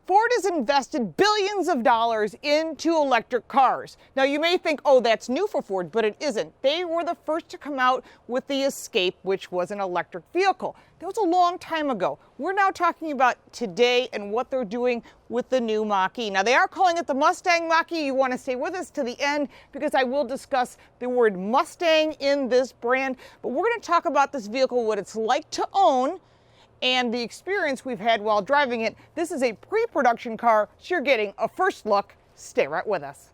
Ford has invested billions of dollars into electric cars. Now you may think, oh, that's new for Ford, but it isn't. They were the first to come out with the Escape, which was an electric vehicle. That was a long time ago. We're now talking about today and what they're doing with the new Mach E. Now they are calling it the Mustang Mach E. You want to stay with us to the end because I will discuss the word Mustang in this brand. But we're going to talk about this vehicle, what it's like to own, and the experience we've had while driving it. This is a pre-production car, so you're getting a first look. Stay right with us.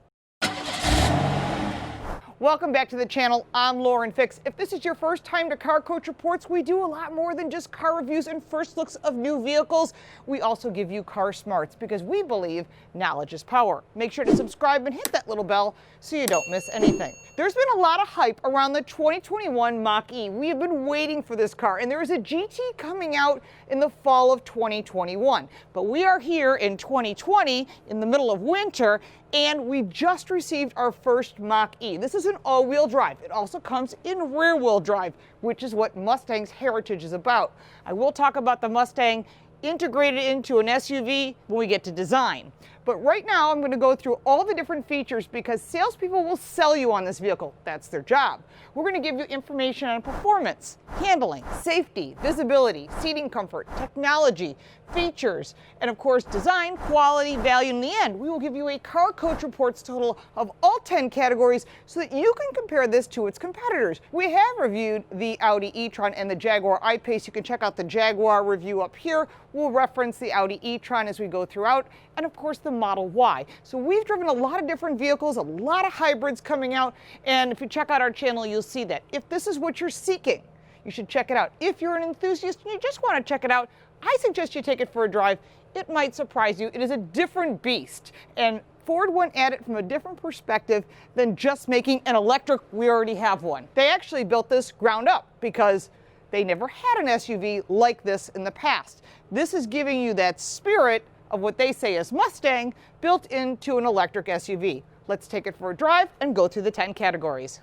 Welcome back to the channel. I'm Lauren Fix. If this is your first time to Car Coach Reports, we do a lot more than just car reviews and first looks of new vehicles. We also give you car smarts because we believe knowledge is power. Make sure to subscribe and hit that little bell so you don't miss anything. There's been a lot of hype around the 2021 Mach E. We have been waiting for this car, and there is a GT coming out in the fall of 2021. But we are here in 2020 in the middle of winter, and we just received our first Mach E. This is an all-wheel drive. It also comes in rear-wheel drive, which is what Mustang's heritage is about. I will talk about the Mustang integrated into an SUV when we get to design. But right now I'm going to go through all the different features because salespeople will sell you on this vehicle. That's their job. We're going to give you information on performance, handling, safety, visibility, seating comfort, technology, features, and of course design, quality, value. In the end, we will give you a Car Coach Reports total of all 10 categories so that you can compare this to its competitors. We have reviewed the Audi e-Tron and the Jaguar I-Pace. You can check out the Jaguar review up here. We'll reference the Audi e-Tron as we go throughout, and of course the Model Y. So we've driven a lot of different vehicles, a lot of hybrids coming out, and if you check out our channel, you'll see that. If this is what you're seeking, you should check it out. If you're an enthusiast and you just want to check it out, I suggest you take it for a drive. It might surprise you. It is a different beast, and Ford went at it from a different perspective than just making an electric. We already have one. They actually built this ground up because they never had an SUV like this in the past. This is giving you that spirit of what they say is Mustang built into an electric SUV. Let's take it for a drive and go through the 10 categories.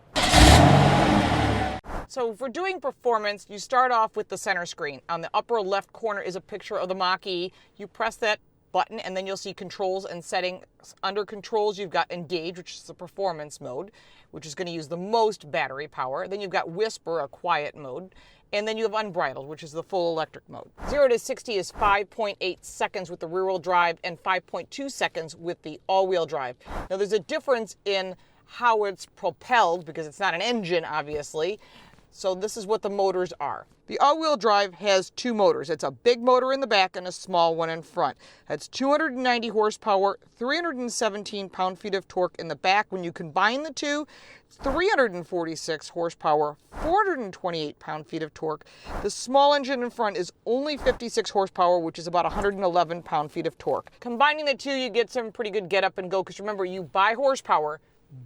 So for doing performance, you start off with the center screen. On the upper left corner is a picture of the Mach E. You press that button and then you'll see controls and settings. Under controls, you've got Engage, which is the performance mode, which is going to use the most battery power. Then you've got Whisper, a quiet mode. And then you have Unbridled, which is the full electric mode. 0 to 60 is 5.8 seconds with the rear-wheel drive and 5.2 seconds with the all-wheel drive. Now there's a difference in how it's propelled because it's not an engine, obviously. So this is what the motors are. The all-wheel drive has two motors. It's a big motor in the back and a small one in front. That's 290 horsepower, 317 pound-feet of torque in the back. When you combine the two, it's 346 horsepower, 428 pound-feet of torque. The small engine in front is only 56 horsepower, which is about 111 pound-feet of torque. Combining the two, you get some pretty good get up and go, because remember, you buy horsepower,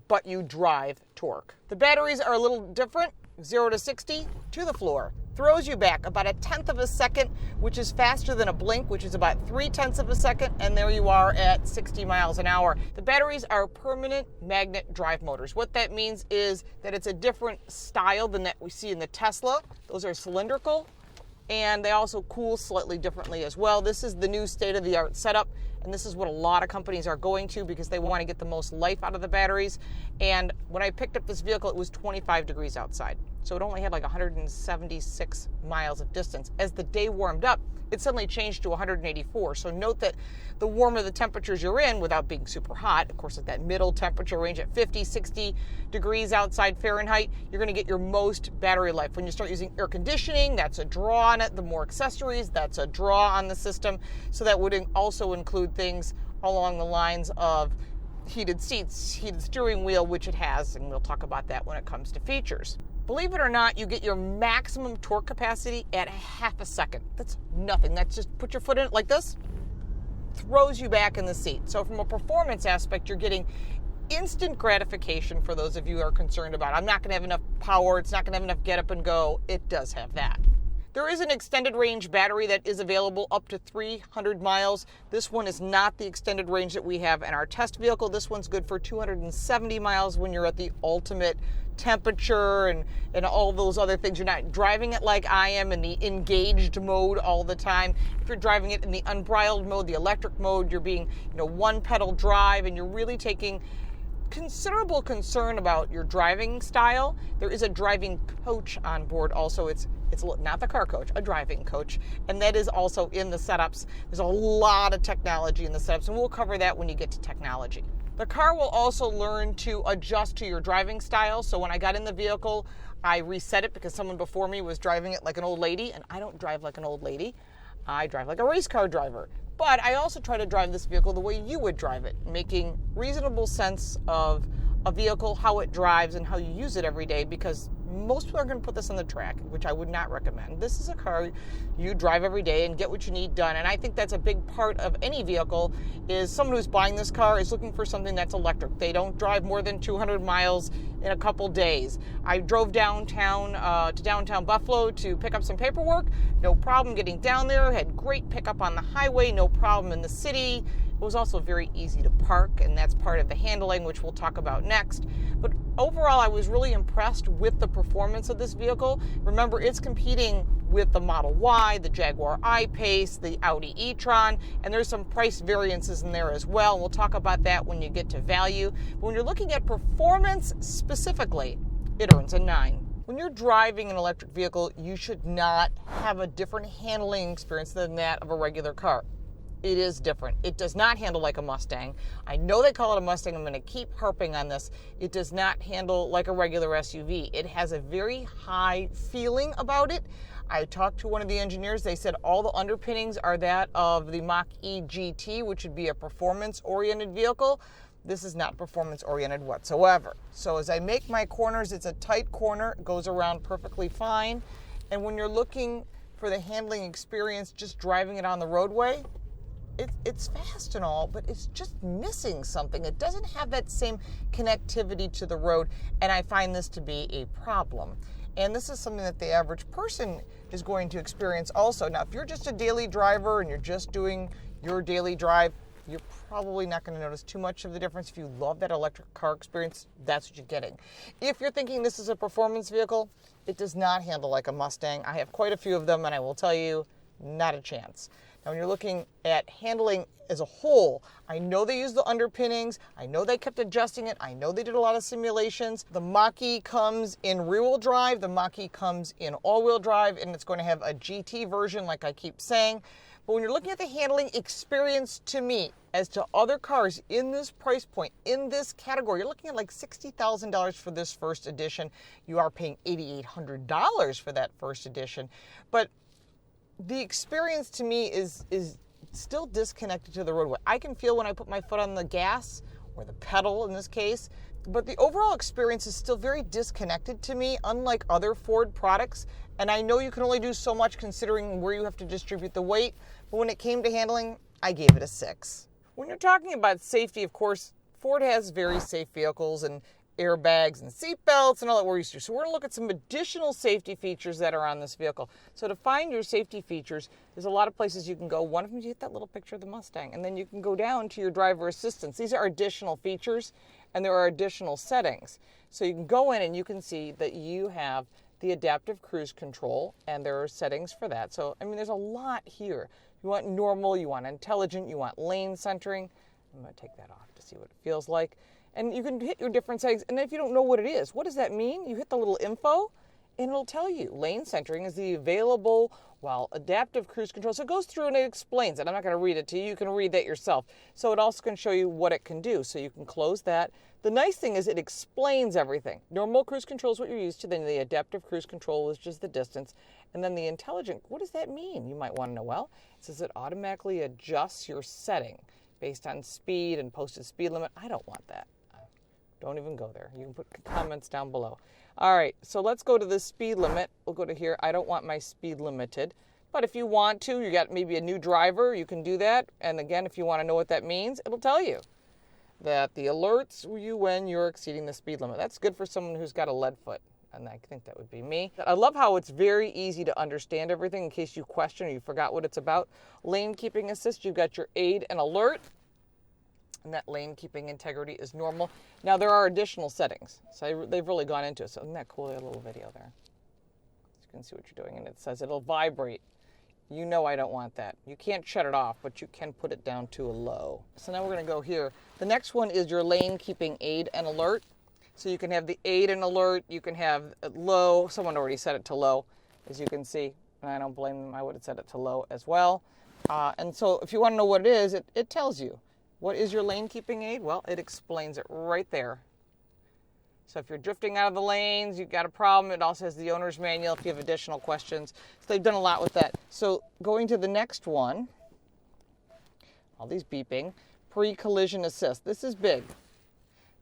but you drive torque. The batteries are a little different. 0 to 60 to the floor. Throws you back about 1/10 of a second, which is faster than a blink, which is about 3/10 of a second, and there you are at 60 miles an hour. The batteries are permanent magnet drive motors. What that means is that it's a different style than that we see in the Tesla. Those are cylindrical, and they also cool slightly differently as well. This is the new state-of-the-art setup, and this is what a lot of companies are going to because they want to get the most life out of the batteries. And when I picked up this vehicle, it was 25 degrees outside. So it only had like 176 miles of distance. As the day warmed up, it suddenly changed to 184. So note that the warmer the temperatures you're in, without being super hot, of course at that middle temperature range at 50, 60 degrees outside Fahrenheit, you're going to get your most battery life. When you start using air conditioning, that's a draw on it. The more accessories, that's a draw on the system. So that would also include things along the lines of heated seats, heated steering wheel, which it has, and we'll talk about that when it comes to features. Believe it or not, you get your maximum torque capacity at half a second. That's nothing. That's just put your foot in it like this, throws you back in the seat. So from a performance aspect, you're getting instant gratification for those of you who are concerned about, I'm not going to have enough power, it's not going to have enough get up and go. It does have that. There is an extended range battery that is available up to 300 miles. This one is not the extended range that we have in our test vehicle. This one's good for 270 miles when you're at the ultimate temperature and all those other things. You're not driving it like I am in the engaged mode all the time. If you're driving it in the unbridled mode, the electric mode, you're being, one pedal drive, and you're really taking considerable concern about your driving style. There is a driving coach on board also. It's not the car coach, a driving coach, and that is also in the setups. There's a lot of technology in the setups, and we'll cover that when you get to technology. The car will also learn to adjust to your driving style. So when I got in the vehicle, I reset it because someone before me was driving it like an old lady, and I don't drive like an old lady. I drive like a race car driver. But I also try to drive this vehicle the way you would drive it, making reasonable sense of a vehicle, how it drives, and how you use it every day, because most people are going to put this on the track, which I would not recommend. This is a car you drive every day and get what you need done. And I think that's a big part of any vehicle, is someone who's buying this car is looking for something that's electric. They don't drive more than 200 miles in a couple days. I drove downtown to downtown Buffalo to pick up some paperwork. No problem getting down there. Had great pickup on the highway. No problem in the city. It was also very easy to park, and that's part of the handling, which we'll talk about next. But overall, I was really impressed with the performance of this vehicle. Remember, it's competing with the Model Y, the Jaguar I-Pace, the Audi e-Tron, and there's some price variances in there as well. We'll talk about that when you get to value. But when you're looking at performance specifically, it earns a 9. When you're driving an electric vehicle, you should not have a different handling experience than that of a regular car. It is different. It does not handle like a Mustang. I know they call it a Mustang. I'm going to keep harping on this. It does not handle like a regular SUV. It has a very high feeling about it. I talked to one of the engineers. They said all the underpinnings are that of the Mach E GT, which would be a performance-oriented vehicle. This is not performance-oriented whatsoever. So as I make my corners, it's a tight corner. It goes around perfectly fine. And when you're looking for the handling experience, just driving it on the roadway, it's fast and all, but it's just missing something. It doesn't have that same connectivity to the road, and I find this to be a problem. And this is something that the average person is going to experience also. Now, if you're just a daily driver and you're just doing your daily drive, you're probably not going to notice too much of the difference. If you love that electric car experience, that's what you're getting. If you're thinking this is a performance vehicle, it does not handle like a Mustang. I have quite a few of them, and I will tell you, not a chance. Now, when you're looking at handling as a whole, I know they use the underpinnings. I know they kept adjusting it. I know they did a lot of simulations. The Mach E comes in rear-wheel drive. The Mach E comes in all-wheel drive, and it's going to have a GT version, like I keep saying. But when you're looking at the handling experience, to me, as to other cars in this price point, in this category, you're looking at like $60,000 for this first edition. You are paying $8,800 for that first edition. But the experience to me is still disconnected to the roadway. I can feel when I put my foot on the gas, or the pedal in this case, but the overall experience is still very disconnected to me, unlike other Ford products. And I know you can only do so much considering where you have to distribute the weight, but when it came to handling, I gave it a 6. When you're talking about safety, of course, Ford has very safe vehicles and airbags and seat belts and all that we're used to. So we're going to look at some additional safety features that are on this vehicle. So to find your safety features, there's a lot of places you can go. One of them is you hit that little picture of the Mustang, and then you can go down to your driver assistance. These are additional features, and there are additional settings. So you can go in and you can see that you have the adaptive cruise control, and there are settings for that. So, I mean, there's a lot here. You want normal, you want intelligent, you want lane centering. I'm going to take that off to see what it feels like. And you can hit your different settings. And if you don't know what it is, what does that mean? You hit the little info, and it'll tell you. Lane centering is the available, adaptive cruise control. So it goes through and it explains it. I'm not going to read it to you. You can read that yourself. So it also can show you what it can do. So you can close that. The nice thing is it explains everything. Normal cruise control is what you're used to. Then the adaptive cruise control is just the distance. And then the intelligent, what does that mean? You might want to know. Well, it says it automatically adjusts your setting based on speed and posted speed limit. I don't want that. Don't even go there. You can put comments down below. All right, so let's go to the speed limit. We'll go to here. I don't want my speed limited. But if you want to, you got maybe a new driver, you can do that. And again, if you want to know what that means, it'll tell you that the alerts you when you're exceeding the speed limit. That's good for someone who's got a lead foot. And I think that would be me. I love how it's very easy to understand everything in case you question or you forgot what it's about. Lane keeping assist, you've got your aid and alert. And that lane keeping integrity is normal. Now there are additional settings. So they've really gone into it. So isn't that cool? They have a little video there. So you can see what you're doing. And it says it'll vibrate. You know I don't want that. You can't shut it off, but you can put it down to a low. So now we're going to go here. The next one is your lane keeping aid and alert. So you can have the aid and alert. You can have low. Someone already set it to low, as you can see. And I don't blame them. I would have set it to low as well. And so if you want to know what it is, it tells you. What is your lane keeping aid? Well, it explains it right there. So if you're drifting out of the lanes, you've got a problem, it also has the owner's manual if you have additional questions. So they've done a lot with that. So going to the next one, all these beeping, pre-collision assist. This is big.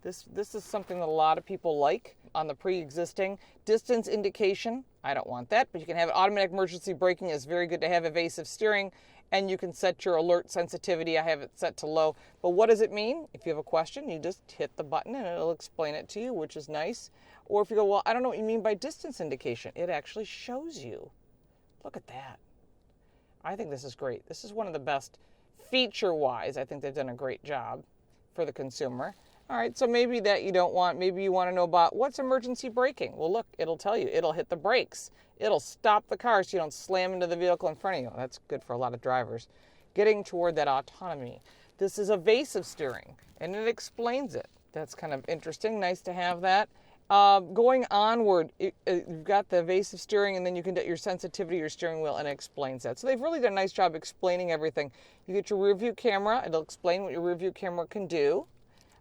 This is something that a lot of people like on the pre-existing. Distance indication, I don't want that, but you can have automatic emergency braking. Is very good to have. Evasive steering, and you can set your alert sensitivity. I have it set to low. But what does it mean? If you have a question, you just hit the button and it'll explain it to you, which is nice. Or if you go, well, I don't know what you mean by distance indication, it actually shows you. Look at that. I think this is great. This is one of the best feature-wise. I think they've done a great job for the consumer. All right, so maybe that you don't want, maybe you want to know about what's emergency braking. Well, look, it'll tell you. It'll hit the brakes. It'll stop the car so you don't slam into the vehicle in front of you. That's good for a lot of drivers. Getting toward that autonomy. This is evasive steering, and it explains it. That's kind of interesting. Nice to have that. Going onward, you've got the evasive steering, and then you can get your sensitivity, your steering wheel, and it explains that. So they've really done a nice job explaining everything. You get your rear view camera. It'll explain what your rear view camera can do.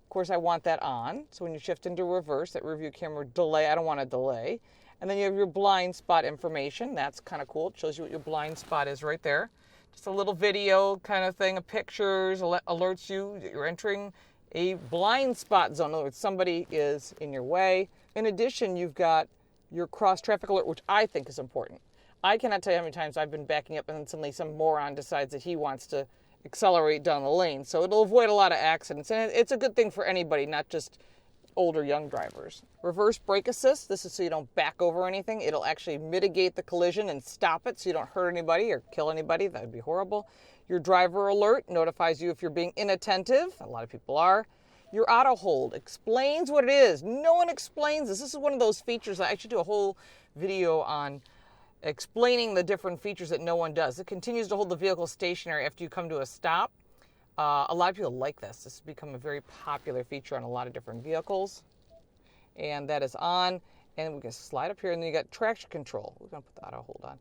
Of course, I want that on. So when you shift into reverse, that rear view camera delay, I don't want a delay. And then you have your blind spot information. That's kind of cool. It shows you what your blind spot is right there. Just a little video kind of thing of pictures, alerts you that you're entering a blind spot zone. In other words, somebody is in your way. In addition, you've got your cross traffic alert, which I think is important. I cannot tell you how many times I've been backing up and then suddenly some moron decides that he wants to accelerate down the lane. So it'll avoid a lot of accidents. And it's a good thing for anybody, not just older young drivers. Reverse brake assist. This is so you don't back over anything. It'll actually mitigate the collision and stop it so you don't hurt anybody or kill anybody. That would be horrible. Your driver alert notifies you if you're being inattentive. A lot of people are. Your auto hold explains what it is. No one explains this. This is one of those features. I should do a whole video on explaining the different features that no one does. It continues to hold the vehicle stationary after you come to a stop. A lot of people like this. This has become a very popular feature on a lot of different vehicles. And that is on. And we can slide up here, and then you got traction control. We're going to put the auto hold on.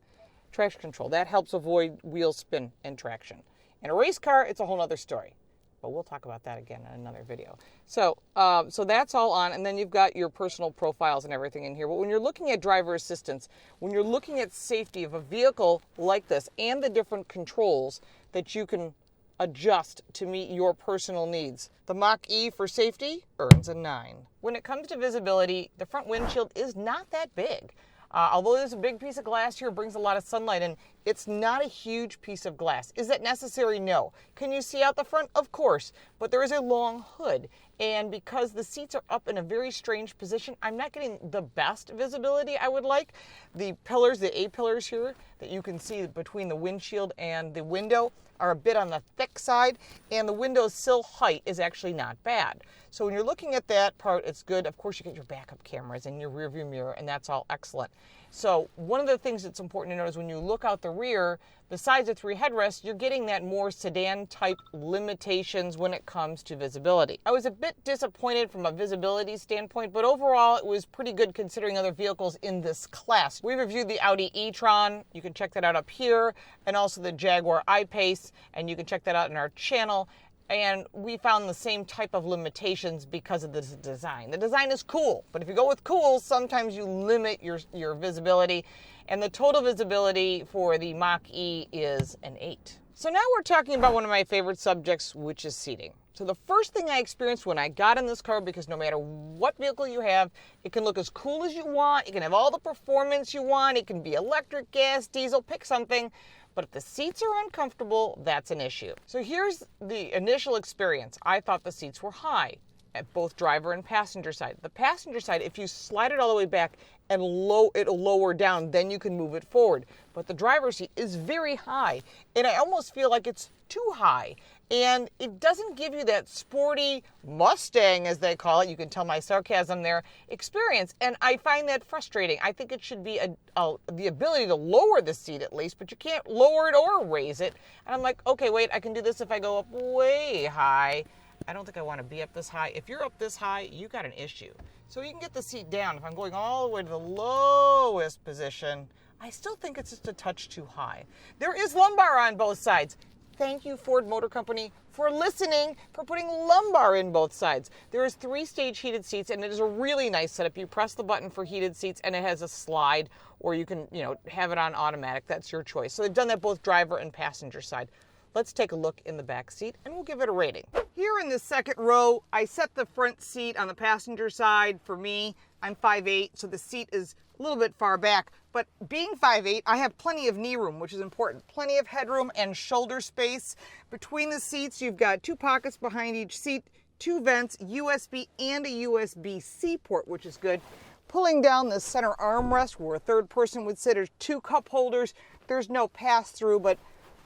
Traction control. That helps avoid wheel spin and traction. In a race car, it's a whole other story. But we'll talk about that again in another video. So that's all on, and then you've got your personal profiles and everything in here. But when you're looking at driver assistance, when you're looking at safety of a vehicle like this and the different controls that you can adjust to meet your personal needs, the Mach E for safety earns a 9. When it comes to visibility, the front windshield is not that big. Although there's a big piece of glass here, it brings a lot of sunlight in. It's not a huge piece of glass. Is that necessary? No. Can you see out the front? Of course. But there is a long hood. And because the seats are up in a very strange position, I'm not getting the best visibility I would like. The pillars, the A-pillars here that you can see between the windshield and the window are a bit on the thick side, and the window sill height is actually not bad. So when you're looking at that part, it's good. Of course, you get your backup cameras and your rear view mirror, and that's all excellent. So one of the things that's important to note is when you look out the rear, besides the 3 headrests, you're getting that more sedan-type limitations when it comes to visibility. I was a bit disappointed from a visibility standpoint, but overall it was pretty good considering other vehicles in this class. We reviewed the Audi e-Tron. You can check that out up here, and also the Jaguar I-Pace, and you can check that out in our channel. And we found the same type of limitations because of the design. The design is cool, but if you go with cool, sometimes you limit your visibility. And the total visibility for the Mach E is an 8. So now we're talking about one of my favorite subjects, which is seating. So the first thing I experienced when I got in this car, because no matter what vehicle you have, it can look as cool as you want, it can have all the performance you want, it can be electric, gas, diesel, pick something. But if the seats are uncomfortable, that's an issue. So here's the initial experience. I thought the seats were high. at both driver and passenger side. The passenger side, if you slide it all the way back and it'll lower down, then you can move it forward. But the driver's seat is very high, and I almost feel like it's too high. And it doesn't give you that sporty Mustang, as they call it, you can tell my sarcasm there, experience. And I find that frustrating. I think it should be the ability to lower the seat at least, but you can't lower it or raise it. And I'm like, okay, wait, I can do this if I go up way high. I don't think I want to be up this high. If you're up this high, you got an issue. So you can get the seat down. If I'm going all the way to the lowest position, I still think it's just a touch too high. There is lumbar on both sides. Thank you, Ford Motor Company, for listening, for putting lumbar in both sides. There is 3-stage heated seats, and it is a really nice setup. You press the button for heated seats, and it has a slide, or you can, have it on automatic. That's your choice. So they've done that both driver and passenger side. Let's take a look in the back seat, and we'll give it a rating. Here in the second row, I set the front seat on the passenger side. For me, I'm 5'8", so the seat is a little bit far back. But being 5'8", I have plenty of knee room, which is important. Plenty of headroom and shoulder space. Between the seats, you've got 2 pockets behind each seat, 2 vents, USB and a USB-C port, which is good. Pulling down the center armrest where a third person would sit, there's 2 cup holders. There's no pass-through, but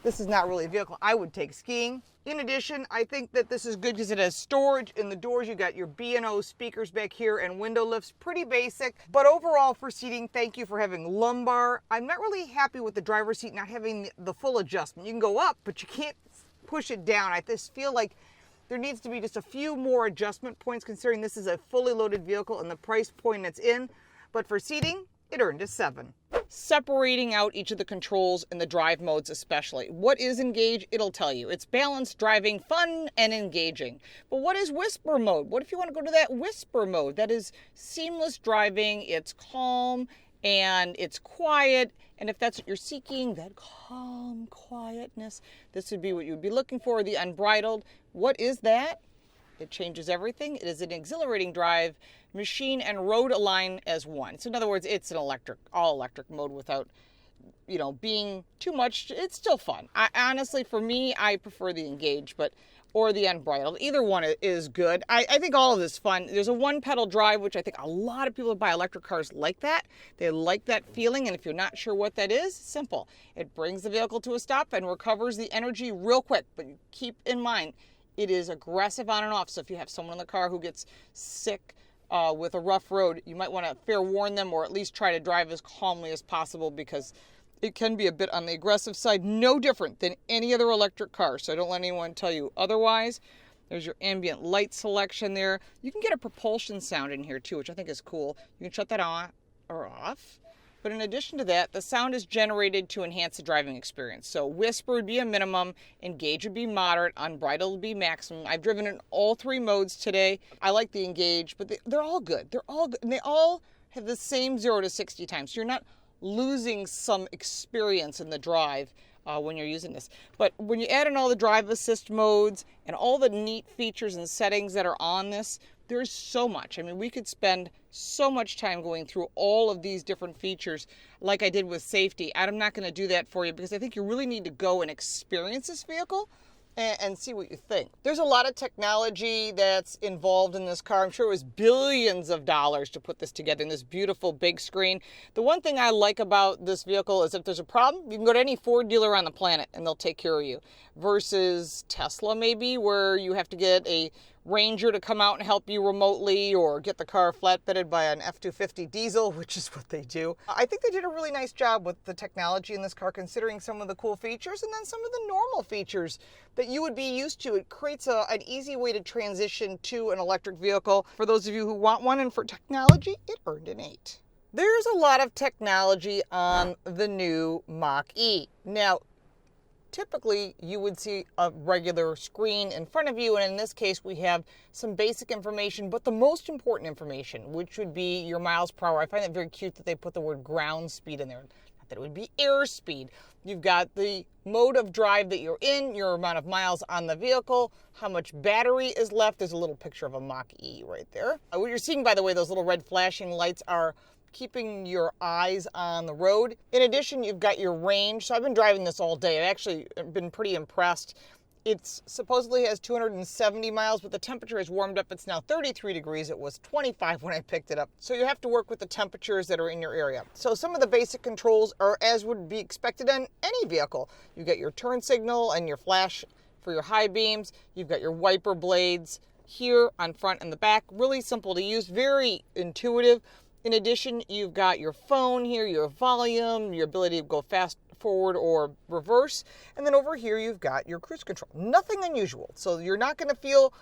this is not really a vehicle I would take skiing. In addition, I think that this is good because it has storage in the doors. You got your B&O speakers back here and window lifts, pretty basic. But overall for seating, thank you for having lumbar. I'm not really happy with the driver's seat not having the full adjustment. You can go up, but you can't push it down. I just feel like there needs to be just a few more adjustment points considering this is a fully loaded vehicle and the price point it's in. But for seating, it earned a 7. Separating out each of the controls in the drive modes especially. What is engage? It'll tell you. It's balanced driving, fun and engaging. But what is whisper mode? What if you want to go to that whisper mode? That is seamless driving, it's calm and it's quiet. And if that's what you're seeking, that calm quietness, this would be what you'd be looking for, the unbridled. What is that? It changes everything. It is an exhilarating drive, machine and road align as one. So in other words, it's an all electric mode without, being too much. It's still fun. Honestly, for me, I prefer the engage, or the unbridled. Either one is good. I think all of this is fun. There's a 1-pedal drive, which I think a lot of people who buy electric cars like that. They like that feeling, and if you're not sure what that is, simple. It brings the vehicle to a stop and recovers the energy real quick, but keep in mind, it is aggressive on and off. So if you have someone in the car who gets sick with a rough road, you might want to fair warn them or at least try to drive as calmly as possible because it can be a bit on the aggressive side, no different than any other electric car. So don't let anyone tell you otherwise. There's your ambient light selection there. You can get a propulsion sound in here too, which I think is cool. You can shut that on or off. But in addition to that, the sound is generated to enhance the driving experience. So whisper would be a minimum, engage would be moderate, unbridled would be maximum. I've driven in all 3 modes today. I like the engage, but they're all good. They're all good, and they all have the same 0 to 60 times. So you're not losing some experience in the drive when you're using this. But when you add in all the drive assist modes and all the neat features and settings that are on this, there's so much. I mean, we could spend so much time going through all of these different features like I did with safety. I'm not going to do that for you because I think you really need to go and experience this vehicle and see what you think. There's a lot of technology that's involved in this car. I'm sure it was billions of dollars to put this together in this beautiful big screen. The one thing I like about this vehicle is if there's a problem, you can go to any Ford dealer on the planet and they'll take care of you. Versus Tesla maybe, where you have to get a Ranger to come out and help you remotely or get the car flatbedded by an F-250 diesel, which is what they do. I think they did a really nice job with the technology in this car, considering some of the cool features and then some of the normal features that you would be used to. It creates an easy way to transition to an electric vehicle for those of you who want one, and for technology, it earned an 8. There's a lot of technology on the new Mach E. Now, typically you would see a regular screen in front of you, and in this case we have some basic information, but the most important information, which would be your miles per hour. I find it very cute that they put the word ground speed in there, not that it would be airspeed. You've got the mode of drive that you're in, your amount of miles on the vehicle, how much battery is left. There's a little picture of a Mach E right there. What you're seeing, by the way, those little red flashing lights are keeping your eyes on the road. In addition, you've got your range. So I've been driving this all day. I've actually been pretty impressed. It's supposedly has 270 miles, but the temperature has warmed up. It's now 33 degrees. It was 25 when I picked it up. So you have to work with the temperatures that are in your area. So some of the basic controls are as would be expected on any vehicle. You get your turn signal and your flash for your high beams. You've got your wiper blades here on front and the back. Really simple to use, very intuitive. In addition, you've got your phone here, your volume, your ability to go fast forward or reverse. And then over here, you've got your cruise control. Nothing unusual. So you're not going to feel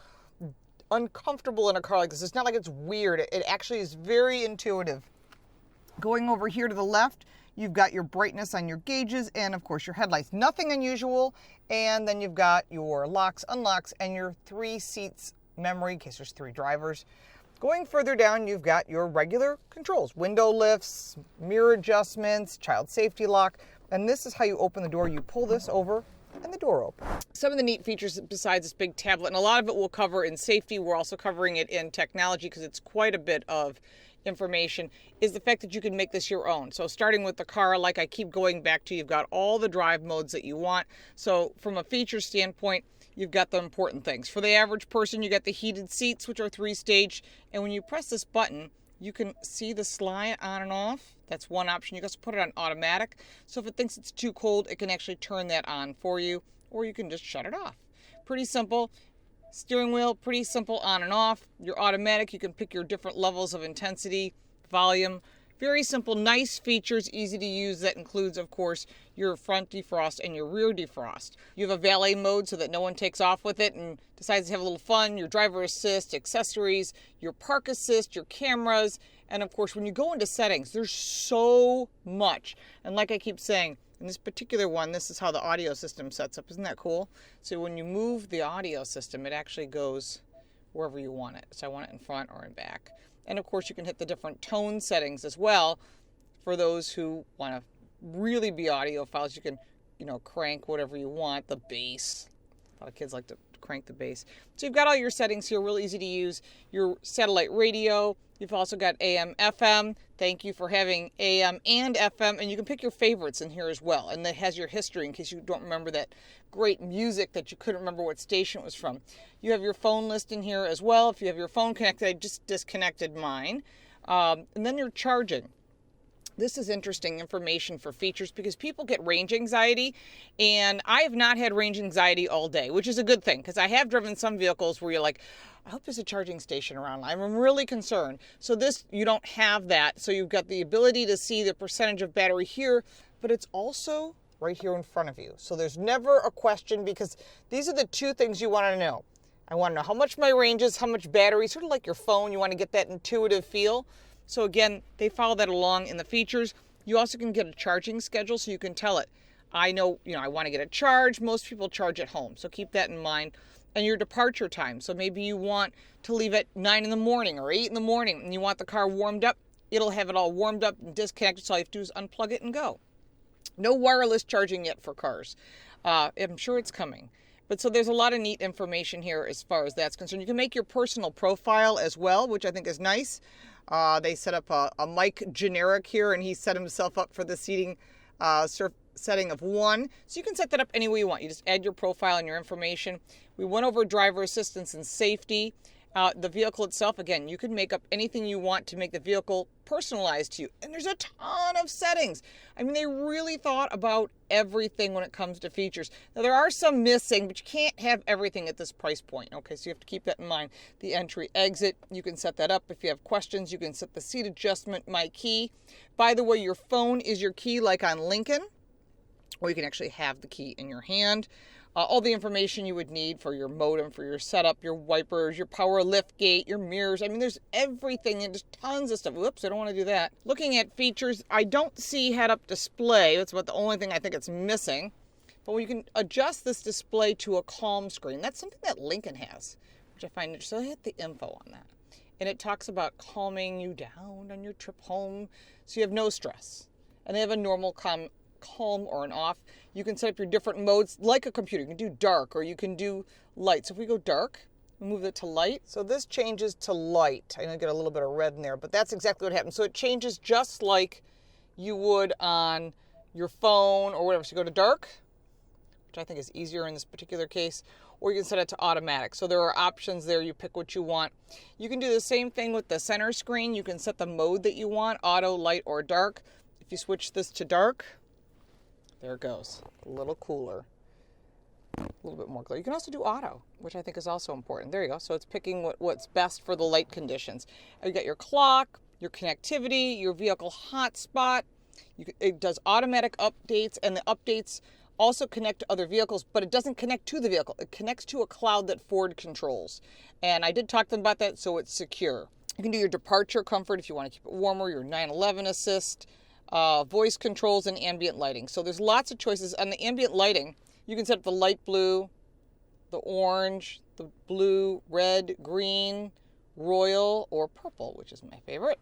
uncomfortable in a car like this. It's not like it's weird. It actually is very intuitive. Going over here to the left, you've got your brightness on your gauges and, of course, your headlights. Nothing unusual. And then you've got your locks, unlocks, and your 3 seats memory in case there's 3 drivers. Going further down, you've got your regular controls. Window lifts, mirror adjustments, child safety lock. And this is how you open the door. You pull this over and the door opens. Some of the neat features besides this big tablet, and a lot of it we'll cover in safety, we're also covering it in technology because it's quite a bit of information, is the fact that you can make this your own. So starting with the car, like I keep going back to, you've got all the drive modes that you want. So from a feature standpoint, you've got the important things. For the average person, you got the heated seats, which are 3-stage. And when you press this button, you can see the slide on and off. That's one option. You can also put it on automatic. So if it thinks it's too cold, it can actually turn that on for you, or you can just shut it off. Pretty simple. Steering wheel, pretty simple on and off. Your automatic, you can pick your different levels of intensity, volume. Very simple, nice features, easy to use. That includes, of course, your front defrost and your rear defrost. You have a valet mode so that no one takes off with it and decides to have a little fun. Your driver assist, accessories, your park assist, your cameras. And of course, when you go into settings, there's so much. And like I keep saying, in this particular one, this is how the audio system sets up. Isn't that cool? So when you move the audio system, it actually goes wherever you want it. So I want it in front or in back. And of course, you can hit the different tone settings as well. For those who want to really be audiophiles, you can, crank whatever you want. The bass. A lot of kids like to crank the bass. So you've got all your settings here, real easy to use. Your satellite radio. You've also got AM, FM. Thank you for having AM and FM. And you can pick your favorites in here as well. And that has your history in case you don't remember that great music that you couldn't remember what station it was from. You have your phone list in here as well. If you have your phone connected, I just disconnected mine. And then your charging. This is interesting information for features because people get range anxiety, and I have not had range anxiety all day, which is a good thing because I have driven some vehicles where you're like, I hope there's a charging station around. I'm really concerned. So this, you don't have that. So you've got the ability to see the percentage of battery here, but it's also right here in front of you. So there's never a question because these are the 2 things you want to know. I want to know how much my range is, how much battery, sort of like your phone. You want to get that intuitive feel. So again, they follow that along in the features. You also can get a charging schedule so you can tell it. I know, I want to get a charge. Most people charge at home. So keep that in mind. And your departure time. So maybe you want to leave at 9 in the morning or 8 in the morning and you want the car warmed up. It'll have it all warmed up and disconnected. So all you have to do is unplug it and go. No wireless charging yet for cars. I'm sure it's coming. But so there's a lot of neat information here as far as that's concerned. You can make your personal profile as well, which I think is nice. They set up a Mike generic here, and he set himself up for the seating setting of 1. So you can set that up any way you want. You just add your profile and your information. We went over driver assistance and safety. The vehicle itself, again, you can make up anything you want to make the vehicle personalized to you. And there's a ton of settings. I mean, they really thought about everything when it comes to features. Now, there are some missing, but you can't have everything at this price point. Okay, so you have to keep that in mind. The entry exit, you can set that up. If you have questions, you can set the seat adjustment, my key. By the way, your phone is your key like on Lincoln, or you can actually have the key in your hand. All the information you would need for your modem, for your setup, your wipers, your power lift gate, your mirrors. I mean, there's everything and just tons of stuff. Whoops, I don't want to do that. Looking at features, I don't see head-up display. That's about the only thing I think it's missing. But you can adjust this display to a calm screen. That's something that Lincoln has, which I find interesting. So I hit the info on that. And it talks about calming you down on your trip home so you have no stress. And they have a normal calm or an off. You can set up your different modes like a computer. You can do dark or you can do light. So if we go dark, we move it to light. So this changes to light. I know you get a little bit of red in there, but that's exactly what happens. So it changes just like you would on your phone or whatever. So you go to dark, which I think is easier in this particular case, or you can set it to automatic. So there are options there. You pick what you want. You can do the same thing with the center screen. You can set the mode that you want, auto, light, or dark. If you switch this to dark, there it goes. A little cooler. A little bit more clear. You can also do auto, which I think is also important. There you go. So it's picking what's best for the light conditions. You got your clock, your connectivity, your vehicle hotspot. It does automatic updates, and the updates also connect to other vehicles, but it doesn't connect to the vehicle. It connects to a cloud that Ford controls. And I did talk to them about that, so it's secure. You can do your departure comfort if you want to keep it warmer, your 911 assist, voice controls, and ambient lighting. So there's lots of choices. On the ambient lighting, you can set up the light blue, the orange, the blue, red, green, royal, or purple, which is my favorite.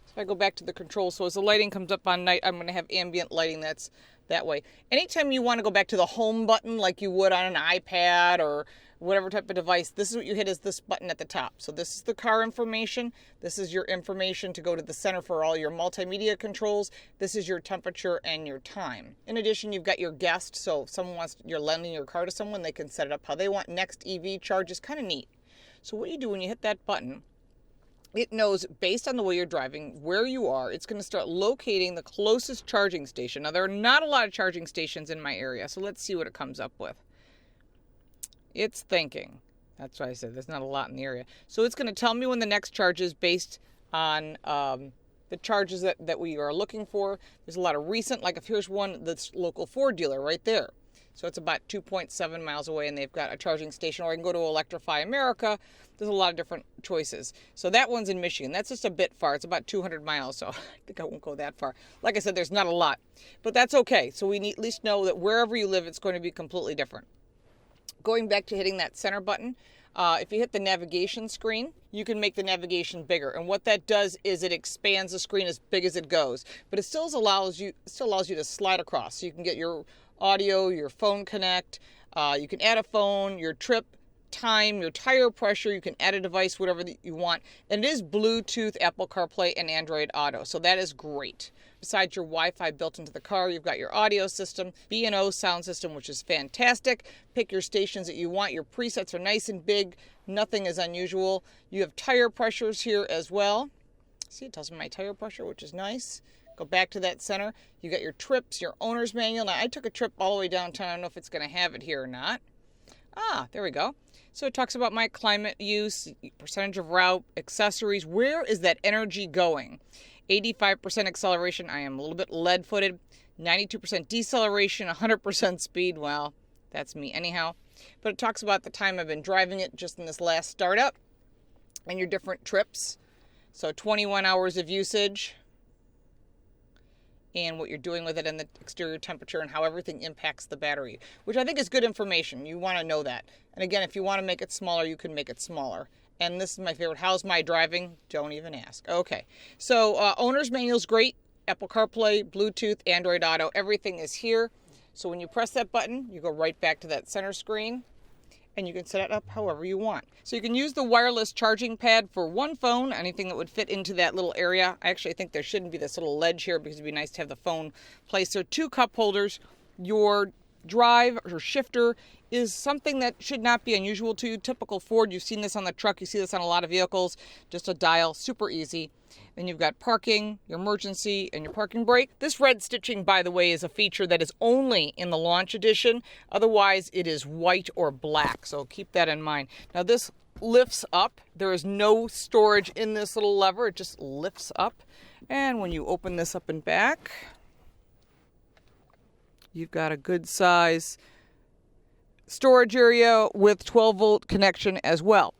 So if I go back to the controls, so as the lighting comes up on night, I'm going to have ambient lighting that's that way. Anytime you want to go back to the home button like you would on an iPad or whatever type of device, this is what you hit, is this button at the top. So this is the car information. This is your information to go to the center for all your multimedia controls. This is your temperature and your time. In addition, you've got your guest. So if someone wants, you're lending your car to someone, they can set it up how they want. Next EV charge is kind of neat. So what you do when you hit that button, it knows based on the way you're driving, where you are. It's going to start locating the closest charging station. Now, there are not a lot of charging stations in my area, so let's see what it comes up with. It's thinking. That's why I said there's not a lot in the area. So it's going to tell me when the next charge is based on the charges that we are looking for. There's a lot of recent, like if here's one that's local Ford dealer right there. So it's about 2.7 miles away, and they've got a charging station. Or I can go to Electrify America. There's a lot of different choices. So that one's in Michigan. That's just a bit far. It's about 200 miles, so I think I won't go that far. Like I said, there's not a lot. But that's okay. So we need at least know that wherever you live, it's going to be completely different. Going back to hitting that center button, if you hit the navigation screen, you can make the navigation bigger. And what that does is it expands the screen as big as it goes. But it still allows you to slide across. So you can get your audio, your phone connect, you can add a phone, your trip, time, your tire pressure, you can add a device, whatever you want. And it is Bluetooth, Apple CarPlay, and Android Auto. So that is great. Besides your Wi-Fi built into the car, you've got your audio system, B&O sound system, which is fantastic. Pick your stations that you want. Your presets are nice and big. Nothing is unusual. You have tire pressures here as well. See, it tells me my tire pressure, which is nice. Go back to that center. You got your trips, your owner's manual. Now, I took a trip all the way downtown. I don't know if it's going to have it here or not. Ah, there we go. So it talks about my climate use, percentage of route, accessories. Where is that energy going? 85% acceleration. I am a little bit lead-footed. 92% deceleration, 100% speed. Well, that's me anyhow. But it talks about the time I've been driving it just in this last startup and your different trips. So 21 hours of usage and what you're doing with it and the exterior temperature and how everything impacts the battery, which I think is good information. You want to know that. And again, if you want to make it smaller, you can make it smaller. And this is my favorite. How's my driving? Don't even ask. Okay. So owner's manual is great. Apple CarPlay, Bluetooth, Android Auto, everything is here. So when you press that button, you go right back to that center screen and you can set it up however you want. So you can use the wireless charging pad for one phone, anything that would fit into that little area. I actually think there shouldn't be this little ledge here because it'd be nice to have the phone placed there. 2 cup holders. Your drive or shifter is something that should not be unusual to you. Typical Ford, you've seen this on the truck, you see this on a lot of vehicles. Just a dial, super easy. Then you've got parking, your emergency, and your parking brake. This red stitching, by the way, is a feature that is only in the launch edition. Otherwise, it is white or black, so keep that in mind. Now this lifts up. There is no storage in this little lever. It just lifts up. And when you open this up and back, you've got a good size storage area with 12-volt connection as well.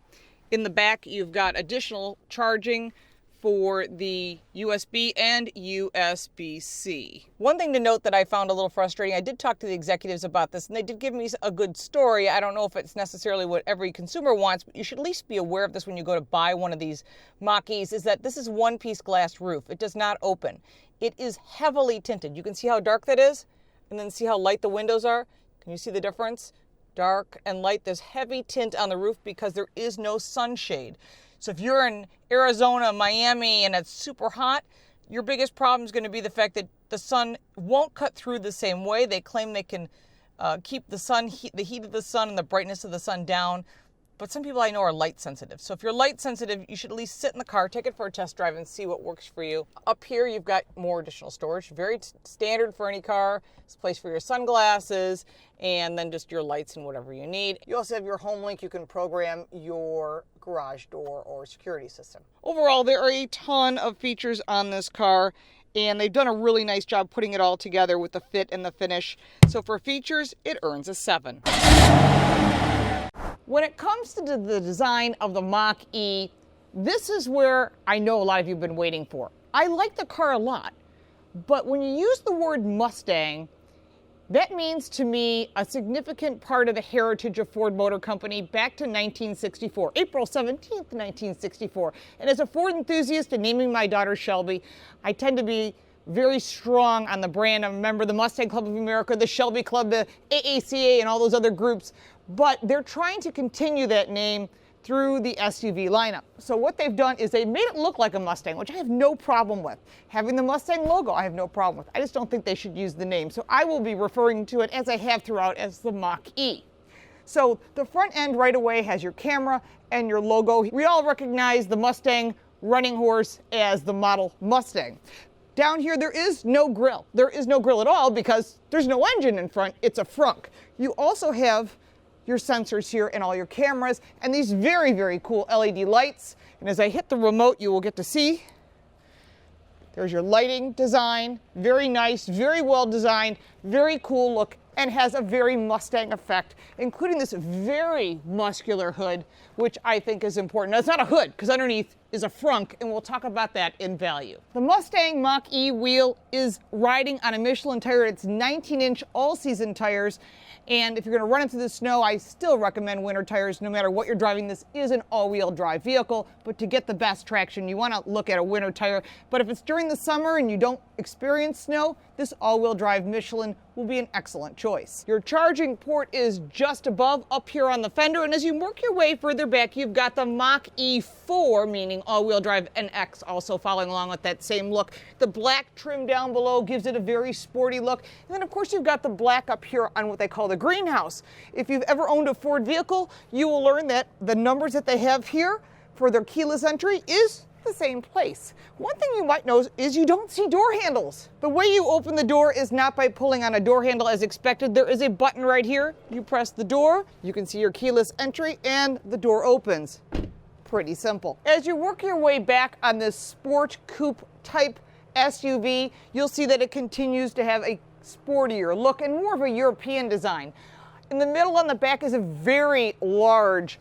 In the back, you've got additional charging for the USB and USB-C. One thing to note that I found a little frustrating, I did talk to the executives about this, and they did give me a good story. I don't know if it's necessarily what every consumer wants, but you should at least be aware of this when you go to buy one of these Mach E's, is that this is one-piece glass roof. It does not open. It is heavily tinted. You can see how dark that is, and then see how light the windows are. Can you see the difference? Dark and light. There's heavy tint on the roof because there is no sunshade. So if you're in Arizona, Miami, and it's super hot, your biggest problem is going to be the fact that the sun won't cut through the same way. They claim they can keep the heat of the sun and the brightness of the sun down. But some people I know are light sensitive. So if you're light sensitive, you should at least sit in the car, take it for a test drive, and see what works for you. Up here, you've got more additional storage. Very standard for any car. It's a place for your sunglasses, and then just your lights and whatever you need. You also have your home link. You can program your garage door or security system. Overall, there are a ton of features on this car, and they've done a really nice job putting it all together with the fit and the finish. So for features, it earns a 7. When it comes to the design of the Mach E, this is where I know a lot of you have been waiting for. I like the car a lot, but when you use the word Mustang, that means to me a significant part of the heritage of Ford Motor Company back to 1964, April 17th, 1964. And as a Ford enthusiast and naming my daughter Shelby, I tend to be very strong on the brand. I'm a member of the Mustang Club of America, the Shelby Club, the AACA, and all those other groups. But they're trying to continue that name through the SUV lineup. So what they've done is they made it look like a Mustang, which I have no problem with. Having the Mustang logo, I have no problem with. I just don't think they should use the name. So I will be referring to it, as I have throughout, as the Mach E. So the front end right away has your camera and your logo. We all recognize the Mustang running horse as the model Mustang. Down here, there is no grille. There is no grille at all because there's no engine in front. It's a frunk. You also have your sensors here and all your cameras and these very, very cool LED lights. And as I hit the remote, you will get to see there's your lighting design. Very nice, very well designed, very cool look, and has a very Mustang effect, including this very muscular hood, which I think is important. Now, it's not a hood, because underneath is a frunk, and we'll talk about that in value. The Mustang Mach E wheel is riding on a Michelin tire. It's 19-inch all-season tires, and if you're going to run into the snow, I still recommend winter tires no matter what you're driving. This is an all-wheel drive vehicle, but to get the best traction, you want to look at a winter tire. But if it's during the summer and you don't experience snow, this all-wheel drive Michelin will be an excellent choice. Your charging port is just above up here on the fender, and as you work your way further back, you've got the Mach E4, meaning all-wheel drive, and X also following along with that same look. The black trim down below gives it a very sporty look. And then of course you've got the black up here on what they call the greenhouse. If you've ever owned a Ford vehicle, you will learn that the numbers that they have here for their keyless entry is the same place. One thing you might know is you don't see door handles. The way you open the door is not by pulling on a door handle as expected. There is a button right here. You press the door, you can see your keyless entry, and the door opens. Pretty simple. As you work your way back on this sport coupe type SUV, you'll see that it continues to have a sportier look and more of a European design. In the middle on the back is a very large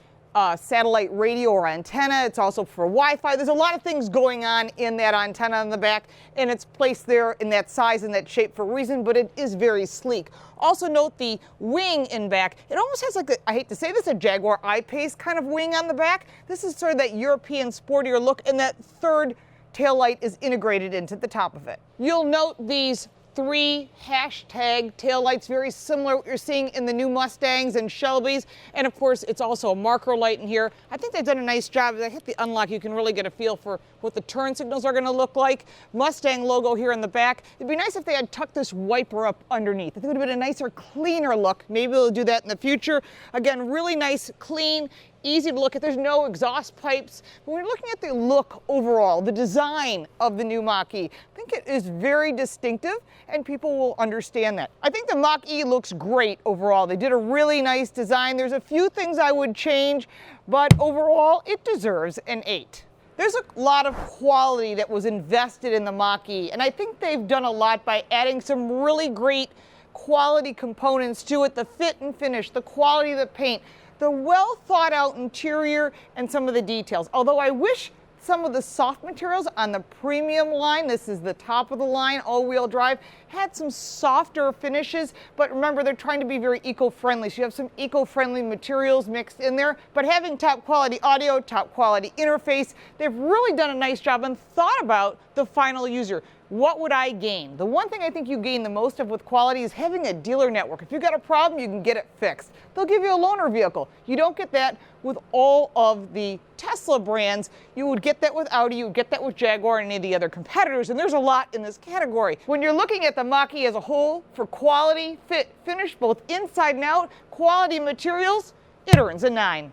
satellite radio or antenna. It's also for Wi-Fi. There's a lot of things going on in that antenna on the back, and it's placed there in that size and that shape for a reason, but it is very sleek. Also note the wing in back. It almost has like, I hate to say this, a Jaguar I-Pace kind of wing on the back. This is sort of that European sportier look, and that third taillight is integrated into the top of it. You'll note these 3 hashtag taillights, very similar to what you're seeing in the new Mustangs and Shelbys. And of course, it's also a marker light in here. I think they've done a nice job. As I hit the unlock, you can really get a feel for what the turn signals are going to look like. Mustang logo here in the back. It'd be nice if they had tucked this wiper up underneath. I think it would have been a nicer, cleaner look. Maybe they'll do that in the future. Again, really nice, clean, easy to look at. There's no exhaust pipes. But when you're looking at the look overall, the design of the new Mach E, I think it is very distinctive, and people will understand that. I think the Mach E looks great overall. They did a really nice design. There's a few things I would change, but overall, it deserves an 8. There's a lot of quality that was invested in the Mach E, and I think they've done a lot by adding some really great quality components to it. The fit and finish, the quality of the paint, the well thought out interior, and some of the details. Although I wish some of the soft materials on the premium line, this is the top of the line all-wheel drive, had some softer finishes, but remember they're trying to be very eco-friendly, so you have some eco-friendly materials mixed in there. But having top quality audio, top quality interface, they've really done a nice job and thought about the final user. What would I gain? The one thing I think you gain the most of with quality is having a dealer network. If you've got a problem, you can get it fixed. They'll give you a loaner vehicle. You don't get that with all of the Tesla brands. You would get that with Audi, you would get that with Jaguar and any of the other competitors, and there's a lot in this category. When you're looking at the Mach E as a whole, for quality, fit, finish, both inside and out, quality materials, it earns a 9.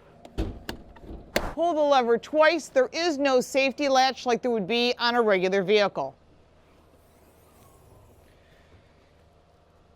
Pull the lever twice. There is no safety latch like there would be on a regular vehicle.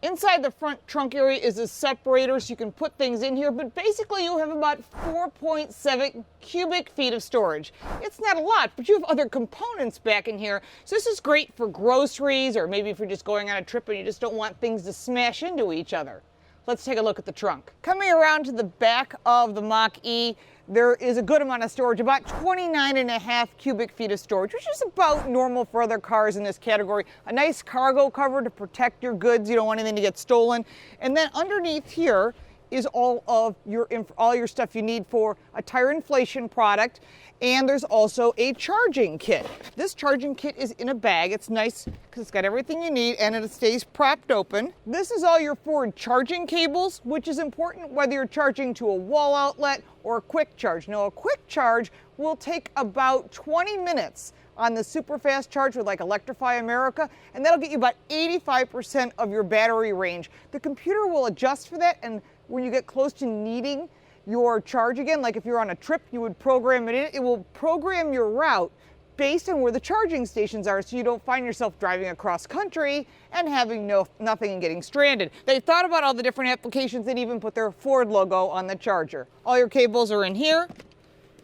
Inside the front trunk area is a separator so you can put things in here, but basically you have about 4.7 cubic feet of storage. It's not a lot, but you have other components back in here. So this is great for groceries, or maybe if you're just going on a trip and you just don't want things to smash into each other. Let's take a look at the trunk. Coming around to the back of the Mach E, there is a good amount of storage, about 29.5 cubic feet of storage, which is about normal for other cars in this category. A nice cargo cover to protect your goods. You don't want anything to get stolen. And then underneath here is all your stuff you need for a tire inflation product. And there's also a charging kit. This charging kit is in a bag. It's nice because it's got everything you need and it stays propped open. This is all your Ford charging cables, which is important whether you're charging to a wall outlet or a quick charge. Now, a quick charge will take about 20 minutes on the super fast charge with like Electrify America, and that'll get you about 85% of your battery range. The computer will adjust for that, and when you get close to needing your charge again, like if you're on a trip, you would program it in. It will program your route based on where the charging stations are, so you don't find yourself driving across country and having nothing and getting stranded. They thought about all the different applications and even put their Ford logo on the charger. All your cables are in here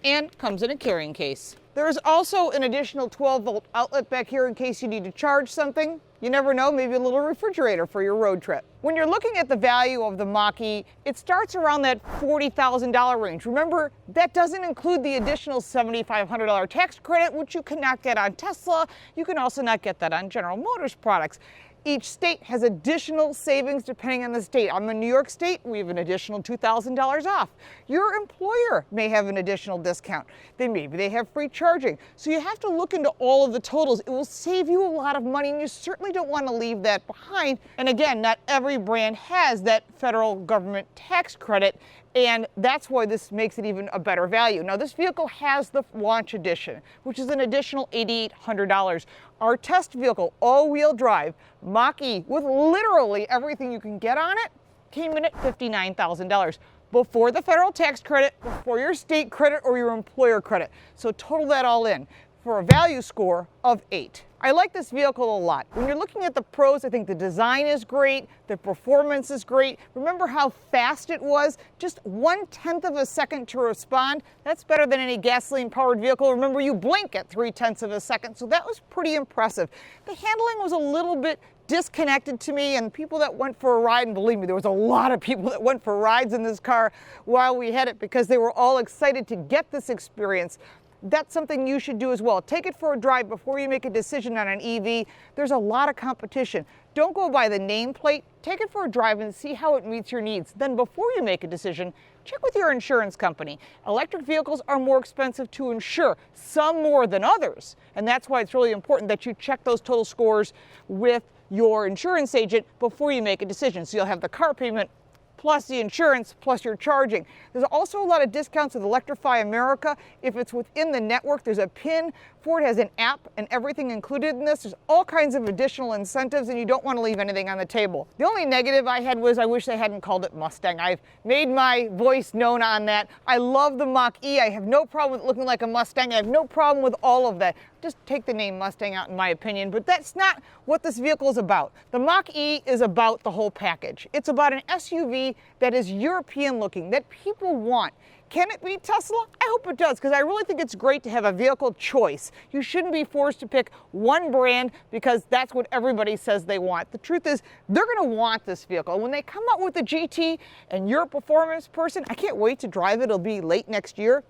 and comes in a carrying case. There is also an additional 12-volt outlet back here in case you need to charge something. You never know, maybe a little refrigerator for your road trip. When you're looking at the value of the Mach E, it starts around that $40,000 range. Remember, that doesn't include the additional $7,500 tax credit, which you cannot get on Tesla. You can also not get that on General Motors products. Each state has additional savings depending on the state. I'm in New York State, we have an additional $2,000 off. Your employer may have an additional discount. Maybe they have free charging. So you have to look into all of the totals. It will save you a lot of money, and you certainly don't want to leave that behind. And again, not every brand has that federal government tax credit, and that's why this makes it even a better value. Now, this vehicle has the Launch Edition, which is an additional $8,800. Our test vehicle, all-wheel drive, Mach E, with literally everything you can get on it, came in at $59,000. Before the federal tax credit, before your state credit or your employer credit. So total that all in for a value score of 8. I like this vehicle a lot. When you're looking at the pros, I think the design is great, the performance is great. Remember how fast it was? Just 1/10 of a second to respond. That's better than any gasoline-powered vehicle. Remember, you blink at 3/10 of a second, so that was pretty impressive. The handling was a little bit disconnected to me, and people that went for a ride, and believe me, there was a lot of people that went for rides in this car while we had it because they were all excited to get this experience. That's something you should do as well. Take it for a drive before you make a decision on an EV. There's a lot of competition. Don't go by the nameplate. Take it for a drive and see how it meets your needs. Then before you make a decision, check with your insurance company. Electric vehicles are more expensive to insure, some more than others. And that's why it's really important that you check those total scores with your insurance agent before you make a decision. So you'll have the car payment plus the insurance, plus your charging. There's also a lot of discounts with Electrify America. If it's within the network, there's a PIN. Ford has an app and everything included in this. There's all kinds of additional incentives, and you don't want to leave anything on the table. The only negative I had was I wish they hadn't called it Mustang. I've made my voice known on that. I love the Mach E. I have no problem with it looking like a Mustang. I have no problem with all of that. Just take the name Mustang out, in my opinion, but that's not what this vehicle is about. The Mach E is about the whole package. It's about an SUV that is European looking, that people want. Can it beat Tesla? I hope it does, because I really think it's great to have a vehicle choice. You shouldn't be forced to pick one brand because that's what everybody says they want. The truth is, they're going to want this vehicle. When they come out with the GT and you're a performance person, I can't wait to drive it. It'll be late next year.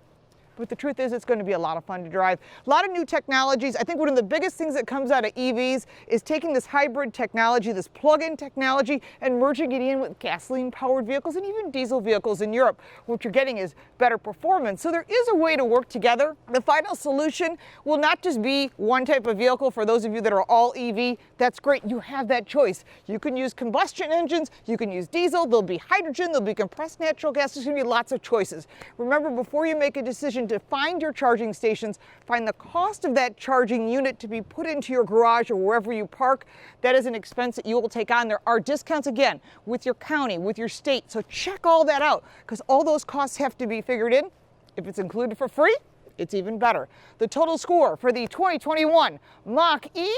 but the truth is it's going to be a lot of fun to drive. A lot of new technologies. I think one of the biggest things that comes out of EVs is taking this hybrid technology, this plug-in technology, and merging it in with gasoline-powered vehicles and even diesel vehicles in Europe. What you're getting is better performance. So there is a way to work together. The final solution will not just be one type of vehicle. For those of you that are all EV, that's great. You have that choice. You can use combustion engines, you can use diesel, there'll be hydrogen, there'll be compressed natural gas. There's going to be lots of choices. Remember, before you make a decision to find your charging stations, find the cost of that charging unit to be put into your garage or wherever you park. That is an expense that you will take on. There are discounts, again, with your county, with your state. So check all that out, because all those costs have to be figured in. If it's included for free, it's even better. The total score for the 2021 Mach E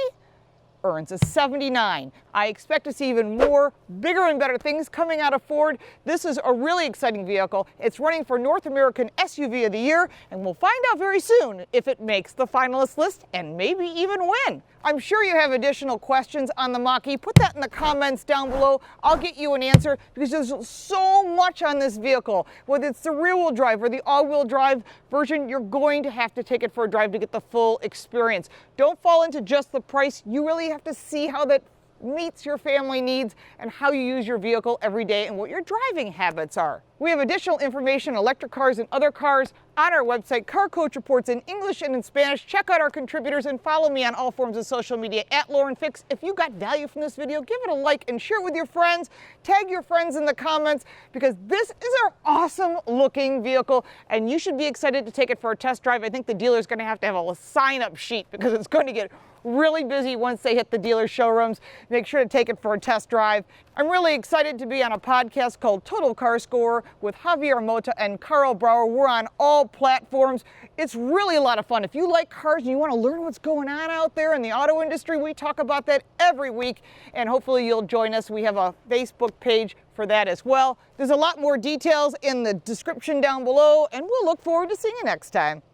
earns a 79. I expect to see even more bigger and better things coming out of Ford. This is a really exciting vehicle. It's running for North American SUV of the Year, and we'll find out very soon if it makes the finalist list and maybe even win. I'm sure you have additional questions on the Mach E. Put that in the comments down below. I'll get you an answer, because there's so much on this vehicle. Whether it's the rear-wheel drive or the all-wheel drive version, you're going to have to take it for a drive to get the full experience. Don't fall into just the price. You really have to see how that meets your family needs and how you use your vehicle every day and what your driving habits are. We have additional information on electric cars and other cars on our website, Car Coach Reports, in English and in Spanish. Check out our contributors and follow me on all forms of social media at Lauren Fix. If you got value from this video, give it a like and share it with your friends. Tag your friends in the comments, because this is an awesome looking vehicle and you should be excited to take it for a test drive. I think the dealer is going to have a sign-up sheet, because it's going to get really busy once they hit the dealer showrooms. Make sure to take it for a test drive. I'm really excited to be on a podcast called Total Car Score with Javier Mota and Carl Brower. We're on all platforms. It's really a lot of fun. If you like cars and you want to learn what's going on out there in the auto industry, we talk about that every week, and hopefully you'll join us. We have a Facebook page for that as well. There's a lot more details in the description down below, and we'll look forward to seeing you next time.